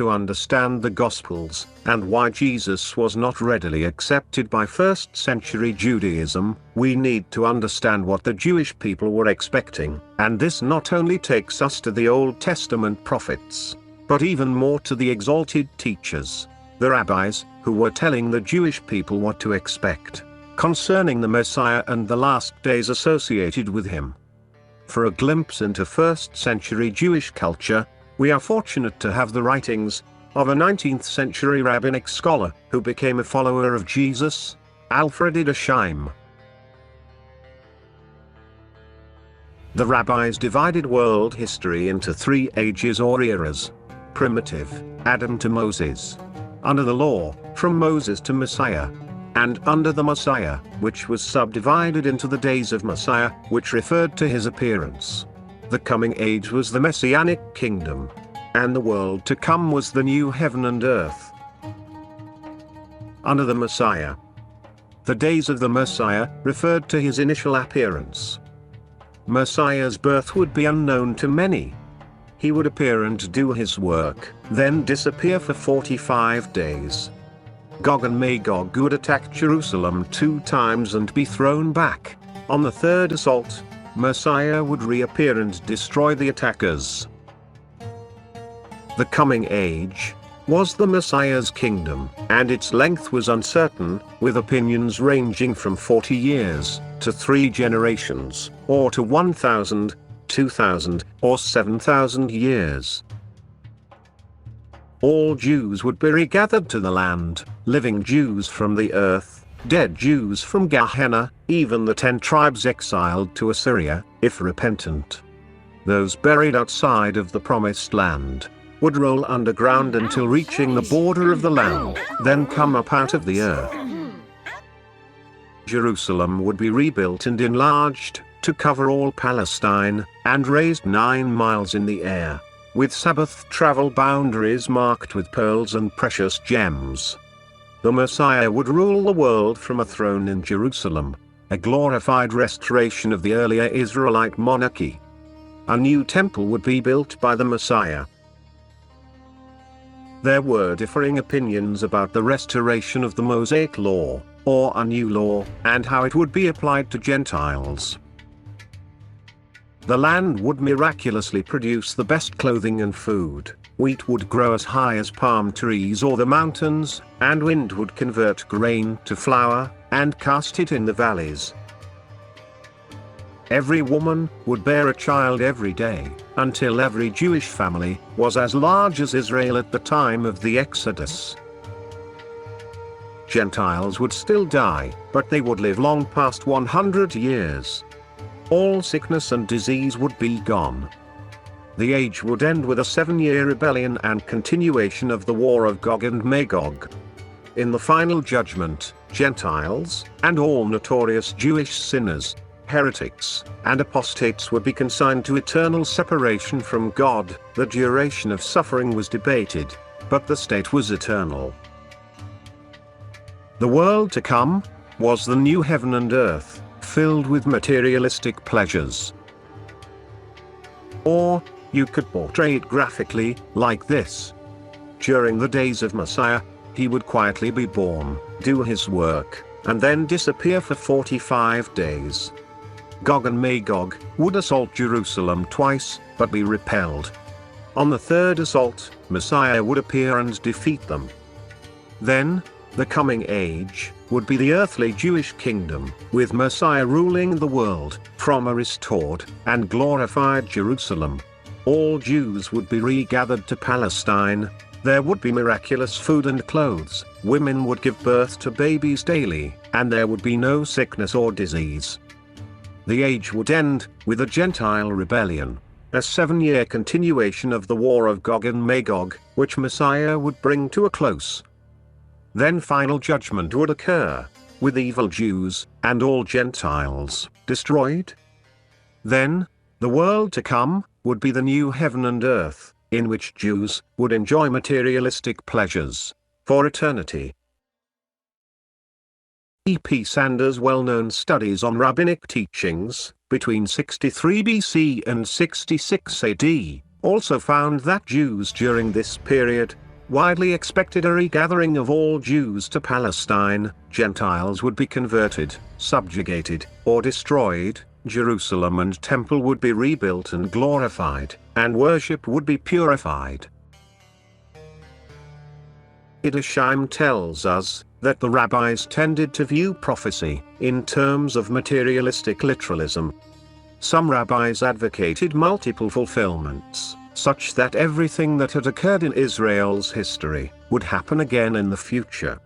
to understand the Gospels, and why Jesus was not readily accepted by first-century Judaism, we need to understand what the Jewish people were expecting, and this not only takes us to the Old Testament prophets, but even more to the exalted teachers, the rabbis, who were telling the Jewish people what to expect concerning the Messiah and the last days associated with him. For a glimpse into first-century Jewish culture, we are fortunate to have the writings of a 19th-century rabbinic scholar who became a follower of Jesus, Alfred Edersheim. The rabbis divided world history into 3 ages or eras. Primitive, Adam to Moses. Under the law, from Moses to Messiah. And under the Messiah, which was subdivided into the days of Messiah, which referred to his appearance. The coming age was the Messianic kingdom. And the world to come was the new heaven and earth. Under the Messiah. The days of the Messiah referred to his initial appearance. Messiah's birth would be unknown to many. He would appear and do his work, then disappear for 45 days. Gog and Magog would attack Jerusalem 2 times and be thrown back. On the 3rd assault, Messiah would reappear and destroy the attackers. The coming age was the Messiah's kingdom, and its length was uncertain, with opinions ranging from 40 years, to 3 generations, or to 1,000, 2,000, or 7,000 years. All Jews would be regathered to the land, living Jews from the earth, dead Jews from Gehenna, even the 10 tribes exiled to Assyria, if repentant. Those buried outside of the promised land would roll underground until reaching the border of the land, then come up out of the earth. Jerusalem would be rebuilt and enlarged to cover all Palestine, and raised 9 miles in the air, with Sabbath travel boundaries marked with pearls and precious gems. The Messiah would rule the world from a throne in Jerusalem, a glorified restoration of the earlier Israelite monarchy. A new temple would be built by the Messiah. There were differing opinions about the restoration of the Mosaic law, or a new law, and how it would be applied to Gentiles. The land would miraculously produce the best clothing and food, wheat would grow as high as palm trees or the mountains, and wind would convert grain to flour, and cast it in the valleys. Every woman would bear a child every day, until every Jewish family was as large as Israel at the time of the Exodus. Gentiles would still die, but they would live long past 100 years. All sickness and disease would be gone. The age would end with a 7-year rebellion and continuation of the war of Gog and Magog. In the final judgment, Gentiles, and all notorious Jewish sinners, heretics, and apostates would be consigned to eternal separation from God. The duration of suffering was debated, but the state was eternal. The world to come was the new heaven and earth, filled with materialistic pleasures. Or, you could portray it graphically, like this. During the days of Messiah, he would quietly be born, do his work, and then disappear for 45 days. Gog and Magog would assault Jerusalem twice, but be repelled. On the 3rd assault, Messiah would appear and defeat them. Then, the coming age would be the earthly Jewish kingdom, with Messiah ruling the world, from a restored and glorified Jerusalem. All Jews would be regathered to Palestine. There would be miraculous food and clothes, women would give birth to babies daily, and there would be no sickness or disease. The age would end with a Gentile rebellion, a 7-year continuation of the war of Gog and Magog, which Messiah would bring to a close. Then final judgment would occur, with evil Jews, and all Gentiles, destroyed. Then, the world to come, would be the new heaven and earth, in which Jews would enjoy materialistic pleasures, for eternity. E.P. Sanders' well-known studies on rabbinic teachings, between 63 BC and 66 AD, also found that Jews during this period widely expected a regathering of all Jews to Palestine, Gentiles would be converted, subjugated, or destroyed, Jerusalem and temple would be rebuilt and glorified, and worship would be purified. Edersheim tells us that the rabbis tended to view prophecy in terms of materialistic literalism. Some rabbis advocated multiple fulfillments, such that everything that had occurred in Israel's history would happen again in the future.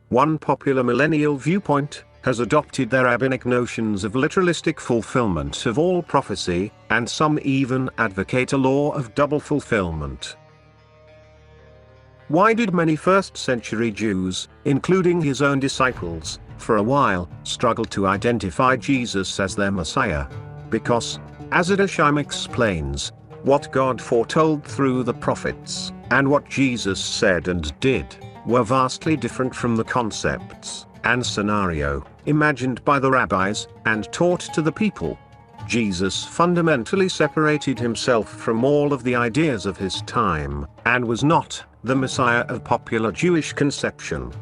One popular millennial viewpoint has adopted their rabbinic notions of literalistic fulfillment of all prophecy, and some even advocate a law of double fulfillment. Why did many first-century Jews, including his own disciples, for a while, struggle to identify Jesus as their Messiah? Because, as Edersheim explains, what God foretold through the prophets, and what Jesus said and did, were vastly different from the concepts and scenario imagined by the rabbis and taught to the people. Jesus fundamentally separated himself from all of the ideas of his time, and was not the Messiah of popular Jewish conception.